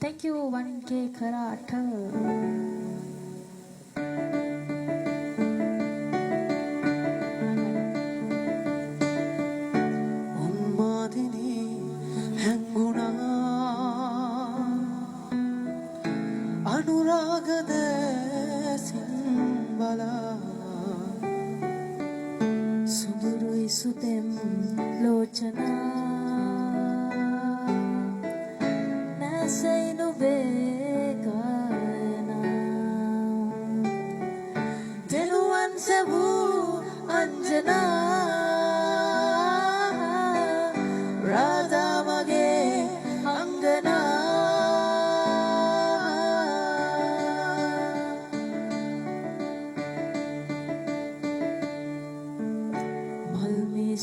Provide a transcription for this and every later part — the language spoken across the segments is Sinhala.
Thank you 1K Karata. සුතෙම් ලෝචනා නැසයි නුබේ කායනා දෙනුවන් සැවූ අංජනා Radha මගේ අංගනා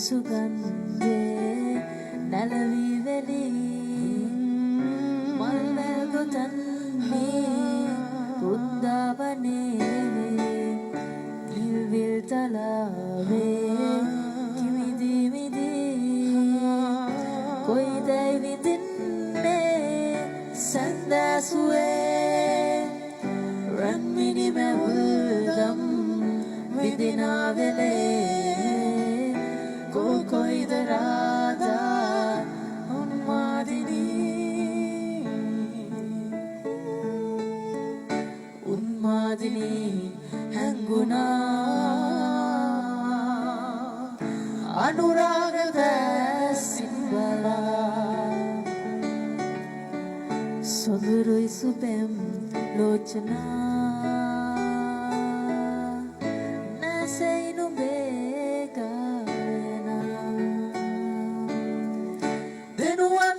සුගන්ධේ නැලවී වෙලී මල්වැල් ගොතන්නේ වෘන්දාවනේ කිල්විල් තලාවේ කිමිදී මිදී කොයිදැයි විඳින්නේ සැන්දෑසුවේ රන්මිනි මැවුල්ගම් විදිනා වෙලේ कोई राधा उन्मादिनी हंगुना अनुराग सिंबला सोदुरुई सुपेम Lochana nasay nubega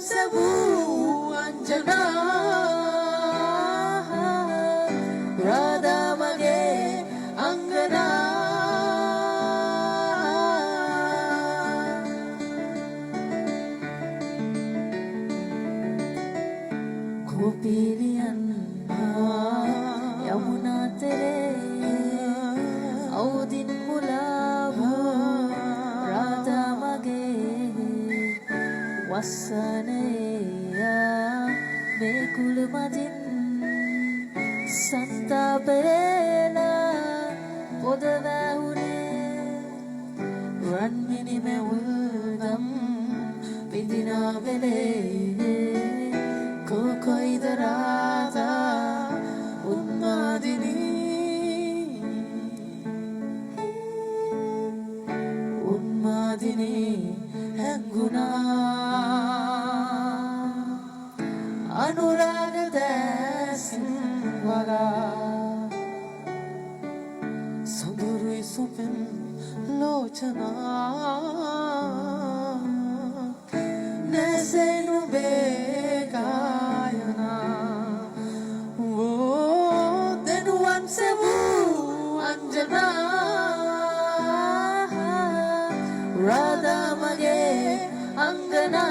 Sabu Anjana Radha Mage Angana Gopiliyan Yamuna tere Audin mulavu Radha Mage Wasaneya Mekul madin Santapela Podavahune Ranmini mewudam Vidina vele Kokoida Radha Unmadini Unmadini Hanguna अनुराग वाला सुदुरुई सुपिन लोचना नैसे नुबे गायना वो देनुवन से वो अंजना राधा मगे अंगना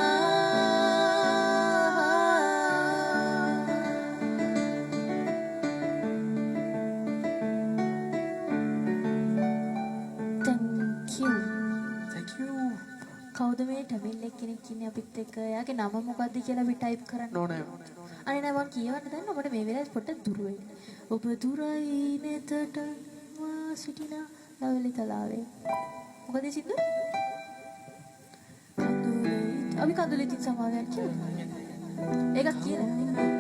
කවුද මේ ටැබල් එක කෙනෙක් ඉන්නේ අපිත් එක්ක. එයාගේ නම මොකද්ද කියලා අපි ටයිප් කරන්න ඕනේ. අනේ නෑ මම කියවන්න දන්න ඔබට මේ වෙලාවේ පොඩ්ඩක් දුර වෙන්න. ඔබ දුරයි නෙතට වා සිටිනා ලවලි තලාවේ. මොකද සිද්ද? කඳුලේ අපි කඳුලේ තින් සමාවෙන් කියමු. ඒකක් කියලා.